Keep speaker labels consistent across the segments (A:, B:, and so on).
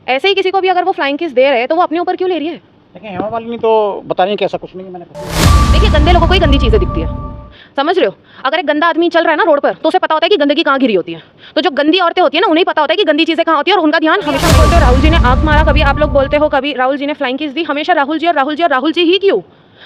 A: ऐसे ही किसी को भी अगर वो फ्लाइंग किस दे रहे हैं तो वो अपने ऊपर क्यों ले रही है?
B: लेकिन हेमा मालिनी तो बता रही कि ऐसा कुछ नहीं है, मैंने कुछ
A: देखिए, गंदे लोगों को ही गंदी चीज़ें दिखती है, समझ रहे हो? अगर एक गंदा आदमी चल रहा है ना रोड पर तो उसे पता होता है कि गंदगी कहाँ गिरी होती है। तो जो गंदी औरतें होती है ना, उन्हें पता होता है कि गंदी चीज़ें कहाँ होती है और उनका ध्यान हमेशा बोलते हो राहुल जी ने आंख मारा, कभी आप लोग बोलते हो कभी राहुल जी ने फ्लाइंग किस दी, हमेशा राहुल जी और राहुल जी और राहुल जी ही क्यों?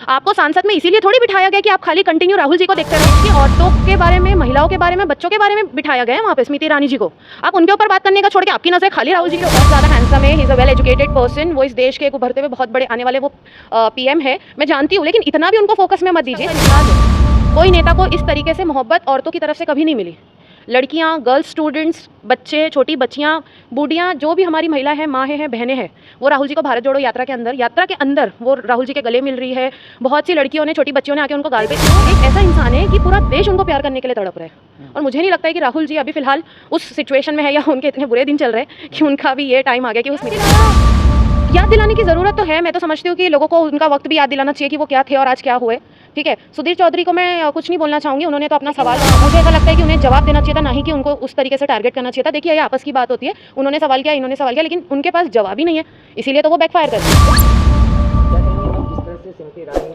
A: आपको सांसद में इसीलिए थोड़ी बिठाया गया कि आप खाली कंटिन्यू राहुल जी को देखते रहो कि औरतों के बारे में, महिलाओं के बारे में, बच्चों के बारे में बिठाया गया है वहाँ पे स्मृति ईरानी जी को। आप उनके ऊपर बात करने का छोड़ के आपकी नजर खाली राहुल जी के ऊपर। ज़्यादा हैंडसम है, he is a well educated person, वो इस देश के एक उभरते हुए बहुत बड़े आने वाले वो पीएम है, मैं जानती हूँ, लेकिन इतना भी उनको फोकस में मत दीजिए। कोई नेता को इस तरीके से मोहब्बत औरतों की तरफ से कभी नहीं मिली। लड़कियां, गर्ल्स स्टूडेंट्स, बच्चे, छोटी बच्चियां, बूढ़ियां, जो भी हमारी महिला है, माँ है, बहनें हैं, वो राहुल जी को भारत जोड़ो यात्रा के अंदर वो राहुल जी के गले मिल रही है। बहुत सी लड़कियों ने, छोटी बच्चियों ने आके उनको गाल पे, एक ऐसा इंसान है कि पूरा देश उनको प्यार करने के लिए तड़प रहे हैं। और मुझे नहीं लगता है कि राहुल जी अभी फिलहाल उस सिचुएशन में है या उनके इतने बुरे दिन चल रहे हैं कि उनका भी ये टाइम आ गया कि उसमें याद दिलाने की ज़रूरत तो है। मैं तो समझती हूँ कि लोगों को उनका वक्त भी याद दिलाना चाहिए कि वो क्या थे और आज क्या हुए। ठीक है, सुधीर चौधरी को मैं कुछ नहीं बोलना चाहूँगी, उन्होंने तो अपना सवाल, मुझे ऐसा लगता है कि उन्हें जवाब देना चाहिए था, ना ही कि उनको उस तरीके से टारगेट करना चाहिए था। देखिए, ये आपस की बात होती है, उन्होंने सवाल किया, इन्होंने सवाल किया, लेकिन उनके पास जवाब ही नहीं है, इसीलिए तो वो बैकफायर करते हैं।
C: जिस तरह से स्मृति ईरानी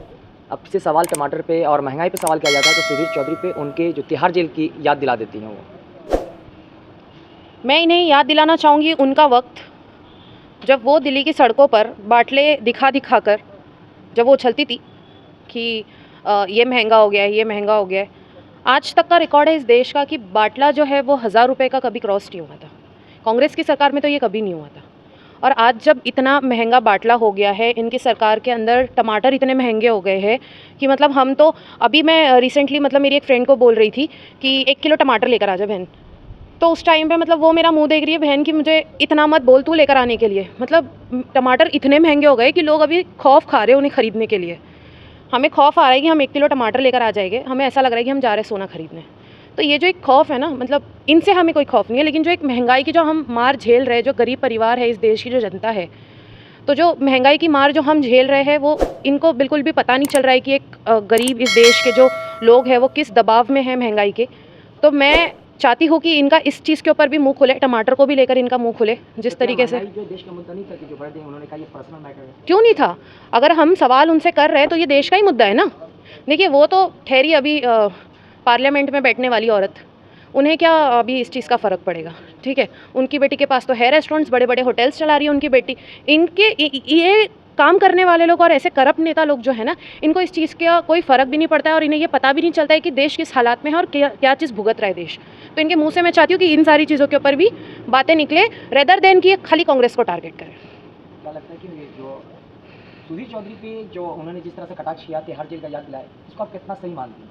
C: अब से सवाल टमाटर पे और महंगाई पे सवाल किया जाता है, तो सुधीर चौधरी पे उनके जो तिहाड़ जेल की याद दिला देती हैं वो।
A: मैं इन्हें याद दिलाना चाहूँगी उनका वक्त, जब वो दिल्ली की सड़कों पर बाटले दिखा दिखा कर जब वो उछलती थी कि ये महंगा हो गया है, ये महंगा हो गया है। आज तक का रिकॉर्ड है इस देश का कि बाटला जो है वो 1000 रुपये का कभी क्रॉस नहीं हुआ था। कांग्रेस की सरकार में तो ये कभी नहीं हुआ था। और आज जब इतना महंगा बाटला हो गया है, इनकी सरकार के अंदर टमाटर इतने महंगे हो गए हैं कि मतलब हम तो, अभी मैं रिसेंटली मतलब मेरी एक फ्रेंड को बोल रही थी कि 1 किलो टमाटर लेकर आ जा बहन, तो उस टाइम पे मतलब वो मेरा मुंह देख रही है बहन कि मुझे इतना मत बोल तू लेकर आने के लिए। मतलब टमाटर इतने महंगे हो गए कि लोग अभी खौफ खा रहे हैं उन्हें ख़रीदने के लिए। हमें खौफ आ रहा है कि हम 1 किलो टमाटर लेकर आ जाएंगे, हमें ऐसा लग रहा है कि हम जा रहे हैं सोना खरीदने। तो ये जो एक खौफ है ना, मतलब इनसे हमें कोई खौफ नहीं है, लेकिन जो एक महंगाई की जो हम मार झेल रहे हैं, जो गरीब परिवार है, इस देश की जो जनता है, तो जो महंगाई की मार जो हम झेल रहे हैं वो इनको बिल्कुल भी पता नहीं चल रहा है कि एक गरीब इस देश के जो लोग हैं वो किस दबाव में है महंगाई के। तो मैं चाहती हूँ कि इनका इस चीज़ के ऊपर भी मुंह खुले, टमाटर को भी लेकर इनका मुंह खुले जिस तरीके से।
C: जो देश का मुद्दा नहीं था कि जो बढ़ गई, उन्होंने कहा ये पर्सनल मैटर है।
A: क्यों नहीं था? अगर हम सवाल उनसे कर रहे हैं तो ये देश का ही मुद्दा है ना। देखिए, वो तो ठहरी अभी पार्लियामेंट में बैठने वाली औरत, उन्हें क्या अभी इस चीज़ का फ़र्क पड़ेगा? ठीक है, उनकी बेटी के पास तो है रेस्टोरेंट्स, बड़े बड़े होटल्स चला रही है उनकी बेटी। इनके ये काम करने वाले लोग और ऐसे करप्ट नेता लोग जो है ना, इनको इस चीज़ का कोई फ़र्क भी नहीं पड़ता है और इन्हें ये पता भी नहीं चलता है कि देश किस हालात में है और क्या चीज़ भुगत रहा है देश। तो इनके मुंह से मैं चाहती हूँ कि इन सारी चीज़ों के ऊपर भी बातें निकले, रेदर देन कि खाली कांग्रेस को टारगेट करें।
C: क्या लगता है कि ये जो सुधीर चौधरी पे जो उन्होंने जिस तरह से कटाक्ष किया, तिहाड़ जेल का याद दिलाया, इसको आप कितना सही मानती हैं?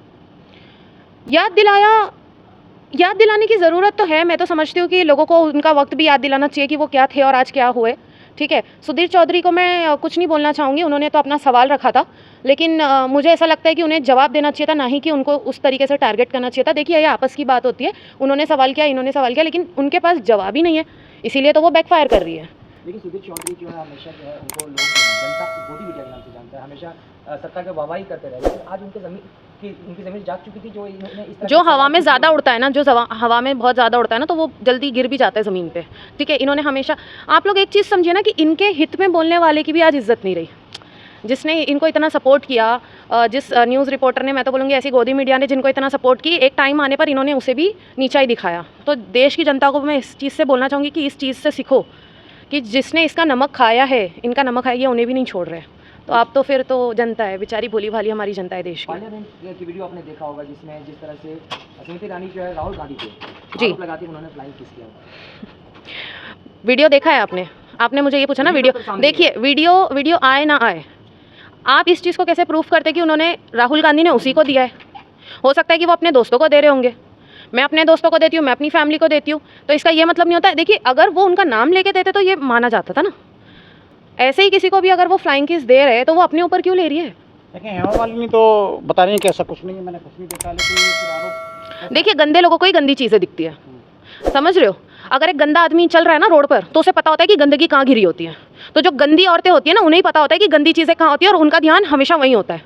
A: याद दिलाने की ज़रूरत तो है। मैं तो समझती हूँ कि लोगों को उनका वक्त भी याद दिलाना चाहिए कि वो क्या थे और आज क्या हुए। ठीक है, सुधीर चौधरी को मैं कुछ नहीं बोलना चाहूँगी, उन्होंने तो अपना सवाल रखा था, लेकिन मुझे ऐसा लगता है कि उन्हें जवाब देना चाहिए था, ना ही कि उनको उस तरीके से टारगेट करना चाहिए था। देखिए, ये आपस की बात होती है, उन्होंने सवाल किया, इन्होंने सवाल किया, लेकिन उनके पास जवाब ही नहीं है, इसीलिए तो वो बैकफायर कर रही है।
C: लेकिन सुधीर चौधरी जो है हमेशा जो है उनको लोग जनता गोदी मीडिया के नाम से जानता है, हमेशा सरकार का वाहवाही करते रहे, लेकिन आज उनकी ज़मीन जाग चुकी थी। जो इन्होंने इस तरह
A: जो हवा में ज़्यादा उड़ता है ना, जो हवा में बहुत ज़्यादा उड़ता है ना, तो वो जल्दी गिर भी जाता है ज़मीन पे। ठीक है, इन्होंने हमेशा, आप लोग एक चीज़ समझिए ना कि इनके हित में बोलने वाले की भी आज इज्जत नहीं रही। जिसने इनको इतना सपोर्ट किया, जिस न्यूज़ रिपोर्टर ने, मैं तो बोलूँगी ऐसी गोदी मीडिया ने जिनको इतना सपोर्ट की, एक टाइम आने पर इन्होंने उसे भी नीचा ही दिखाया। तो देश की जनता को मैं इस चीज़ से बोलना चाहूँगी कि इस चीज़ से सीखो कि जिसने इसका नमक खाया है, इनका नमक खाया, ये उन्हें भी नहीं छोड़ रहे। तो आप तो फिर तो जनता है बेचारी, भोली भाली हमारी जनता है देश की।
C: पार्लियामेंट की वीडियो आपने देखा होगा जिसमें जिस तरह से स्मृति ईरानी जो है राहुल गांधी पे
A: जी
C: आरोप लगाती है उन्होंने फ्लाइंग किस किया।
A: वीडियो देखा है आपने मुझे ये पूछा ना। वीडियो देखिए, वीडियो आए ना आए, आप इस चीज़ को कैसे प्रूफ करते कि उन्होंने, राहुल गांधी ने उसी को दिया है? हो सकता है कि वो अपने दोस्तों को दे रहे होंगे, मैं अपने दोस्तों को देती हूँ, मैं अपनी फैमिली को देती हूँ, तो इसका ये मतलब नहीं होता है। देखिए, अगर वो उनका नाम लेके देते तो ये माना जाता था ना। ऐसे ही किसी को भी अगर वो फ्लाइंग किस दे रहे हैं तो वो अपने ऊपर क्यों ले रही है?
B: लेकिन हेमा मालिनी तो बता रही कि ऐसा कुछ नहीं है, मैंने कुछ नहीं देखा, लेकिन ये फिर आरोप।
A: देखिए, गंदे लोगों को ही गंदी चीज़ें दिखती है, समझ रहे हो? अगर एक गंदा आदमी चल रहा है ना रोड पर तो उसे पता होता है कि गंदगी कहाँ गिरी होती है। तो जो गंदी औरतें होती है ना, उन्हें पता होता है कि गंदी चीज़ें कहाँ होती है और उनका ध्यान हमेशा वहीं होता है।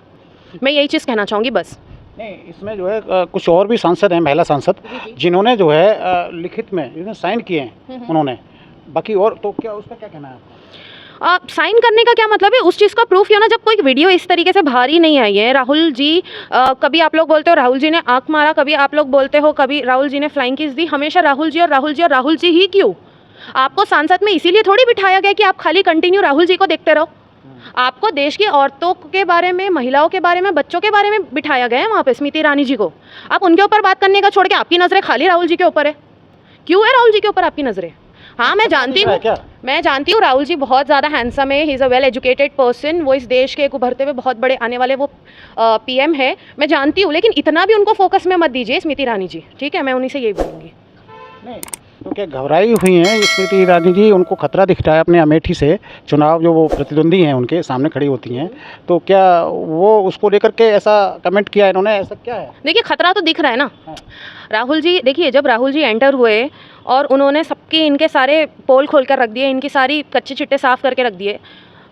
A: मैं यही चीज़ कहना चाहूँगी बस।
B: नहीं, इसमें जो है कुछ और भी सांसद हैं, महिला सांसद, जिन्होंने जो है लिखित में साइन किए हैं उन्होंने, बाकी और तो क्या उसका क्या कहना है आपका?
A: साइन करने का क्या मतलब है? उस चीज़ का प्रूफ है ना, जब कोई वीडियो इस तरीके से बाहर ही नहीं आई है। राहुल जी कभी आप लोग बोलते हो राहुल जी ने आंख मारा, कभी आप लोग बोलते हो कभी राहुल जी ने फ्लाइंग किस दी, हमेशा राहुल जी और राहुल जी और राहुल जी ही क्यों? आपको सांसद में इसीलिए थोड़ी बिठाया गया कि आप खाली कंटिन्यू राहुल जी को देखते रहो। आपको देश की औरतों के बारे में, महिलाओं के बारे में, बच्चों के बारे में बिठाया गया है वहाँ पे स्मृति ईरानी जी को। आप उनके ऊपर बात करने का छोड़ के आपकी नज़रें खाली राहुल जी के ऊपर है। क्यों है राहुल जी के ऊपर आपकी नज़रें? हाँ, मैं जानती हूँ, राहुल जी बहुत ज़्यादा हैंडसम है, he is a well educated person, वो इस देश के एक उभरते हुए बहुत बड़े आने वाले वो पीएम है, मैं जानती हूँ, लेकिन इतना भी उनको फोकस में मत दीजिए स्मृति ईरानी जी, ठीक है? मैं उन्हीं से यही बोलूँगी।
B: नहीं तो क्या घबराई हुई हैं स्मृति ईरानी जी? उनको खतरा दिख रहा है अपने अमेठी से, चुनाव जो वो प्रतिद्वंदी हैं उनके सामने खड़ी होती हैं, तो क्या वो उसको लेकर के ऐसा कमेंट किया इन्होंने? ऐसा क्या है?
A: देखिए, खतरा तो दिख रहा है ना।
B: हाँ।
A: राहुल जी, देखिए, जब राहुल जी एंटर हुए और उन्होंने सबके इनके सारे पोल खोल कर रख दिए, इनकी सारी कच्चे चिट्टे साफ करके रख दिए,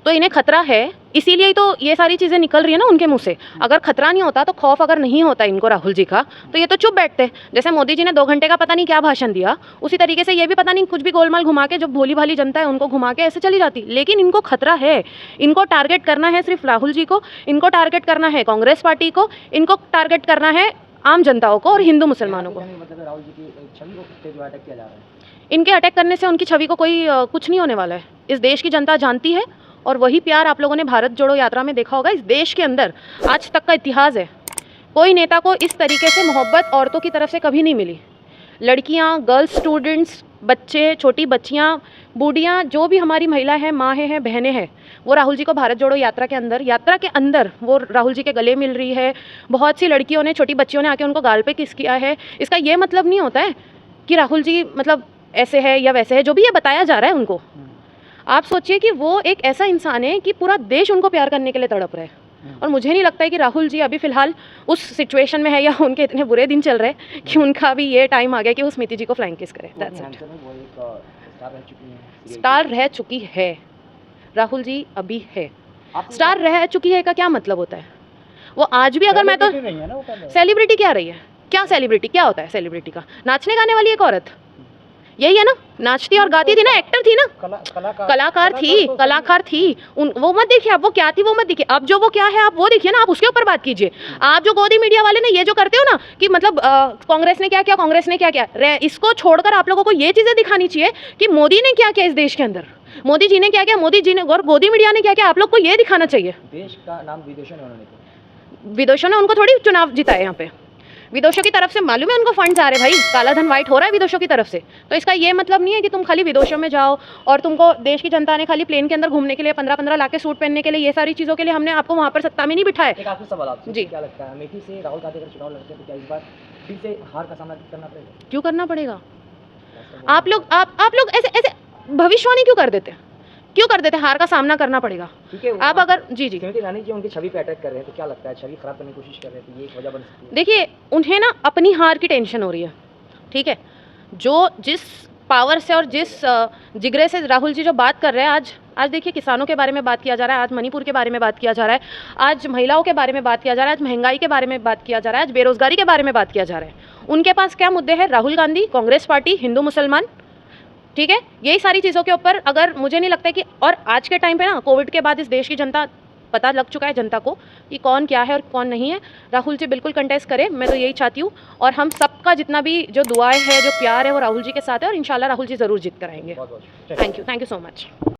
A: तो इन्हें खतरा है, इसीलिए ही तो ये सारी चीज़ें निकल रही है ना उनके मुंह से। अगर खतरा नहीं होता, तो खौफ अगर नहीं होता इनको राहुल जी का, तो ये तो चुप बैठते। जैसे मोदी जी ने 2 घंटे का पता नहीं क्या भाषण दिया, उसी तरीके से ये भी पता नहीं कुछ भी गोलमाल घुमा के, जो भोली भाली जनता है उनको घुमा के ऐसे चली जाती। लेकिन इनको खतरा है, इनको टारगेट करना है सिर्फ राहुल जी को, इनको टारगेट करना है कांग्रेस पार्टी को, इनको टारगेट करना है आम जनताओं को और हिंदू मुसलमानों को।
C: मतलब राहुल जी की छवि को जो अटैक किया जा रहा है,
A: इनके अटैक करने से उनकी छवि को कोई कुछ नहीं होने वाला है। इस देश की जनता जानती है, और वही प्यार आप लोगों ने भारत जोड़ो यात्रा में देखा होगा। इस देश के अंदर आज तक का इतिहास है, कोई नेता को इस तरीके से मोहब्बत औरतों की तरफ से कभी नहीं मिली। लड़कियां, गर्ल्स स्टूडेंट्स, बच्चे, छोटी बच्चियां, बूढ़ियां, जो भी हमारी महिला हैं, माँ हैं, बहनें हैं, वो राहुल जी को भारत जोड़ो यात्रा के अंदर वो राहुल जी के गले मिल रही है। बहुत सी लड़कियों ने, छोटी बच्चियों ने आके उनको गाल पे किस किया है। इसका ये मतलब नहीं होता है कि राहुल जी मतलब ऐसे है या वैसे है, जो भी ये बताया जा रहा है उनको। आप सोचिए कि वो एक ऐसा इंसान है कि पूरा देश उनको प्यार करने के लिए तड़प रहा है, और मुझे नहीं लगता है कि राहुल जी अभी फ़िलहाल उस सिचुएशन में है या उनके इतने बुरे दिन चल रहे हैं कि उनका भी ये टाइम आ गया कि वो स्मृति जी को फ्लाइंग किस करें। That's it. स्टार रह चुकी है, राहुल जी अभी है। स्टार रह चुकी है का क्या मतलब होता है? वो आज भी, अगर मैं तो सेलिब्रिटी क्या रही है? क्या सेलिब्रिटी क्या होता है? सेलिब्रिटी का नाचने गाने वाली एक औरत, यही है ना? नाचती और गाती थी ना, एक्टर थी ना, कलाकार थी। वो मत देखिए आप, वो क्या थी वो मत देखिए। अब जो वो क्या है आप वो देखिए ना, आप उसके ऊपर बात कीजिए। आप जो गोदी मीडिया वाले ने ये जो करते हो ना कि मतलब कांग्रेस ने क्या किया, कांग्रेस ने क्या किया, इसको छोड़कर आप लोगों को ये चीज़ें दिखानी चाहिए कि मोदी ने क्या किया इस देश के अंदर, मोदी जी ने क्या किया, मोदी जी ने और गोदी मीडिया ने क्या किया। आप लोग को ये दिखाना चाहिए।
C: देश का नाम विदेशों ने उन्होंने किया।
A: विदेशों ने उनको थोड़ी चुनाव जिताए। यहाँ पे विदेशों की तरफ से मालूम है उनको फंड्स आ रहे भाई, काला धन वाइट हो रहा है विदेशों की तरफ से। तो इसका ये मतलब नहीं है कि तुम खाली विदेशों में जाओ और तुमको देश की जनता ने खाली प्लेन के अंदर घूमने के लिए 15-15 लाख के सूट पहनने के लिए, ये सारी चीज़ों के लिए हमने आपको वहाँ पर सत्ता में नहीं बिठाया।
C: एक आखिरी सवाल आपसे,
A: जी,
C: क्या लगता है अमेठी से राहुल गांधी अगर चुनाव लड़ते हैं तो क्या इस बार फिर से हार का सामना करना पड़ेगा?
A: क्यों करना पड़ेगा? आप लोग ऐसे भविष्यवाणी क्यों कर देते? हार का सामना करना पड़ेगा। आप अगर जी
C: स्मृति ईरानी जी उनकी छवि पे अटैक कर रहे हैं, तो क्या लगता है छवि खराब करने की कोशिश कर रहे हैं, तो ये एक वजह बन सकती है?
A: देखिए, उन्हें ना अपनी हार की टेंशन हो रही है, ठीक है? जो जिस पावर से और जिस जिगरे से राहुल जी जो बात कर रहे हैं, आज देखिए किसानों के बारे में बात किया जा रहा है, आज मणिपुर के बारे में बात किया जा रहा है, आज महिलाओं के बारे में बात किया जा रहा है, आज महंगाई के बारे में बात किया जा रहा है, आज बेरोजगारी के बारे में बात किया जा रहा है। उनके पास क्या मुद्दे हैं? राहुल गांधी, कांग्रेस पार्टी, हिंदू मुसलमान, ठीक है? यही सारी चीज़ों के ऊपर अगर मुझे नहीं लगता है कि, और आज के टाइम पे ना कोविड के बाद इस देश की जनता, पता लग चुका है जनता को कि कौन क्या है और कौन नहीं है। राहुल जी बिल्कुल कंटेस्ट करें, मैं तो यही चाहती हूँ, और हम सबका जितना भी जो दुआएं है, जो प्यार है, वो राहुल जी के साथ है, और इंशाल्लाह राहुल जी ज़रूर जीत कर आएंगे। Thank you so much.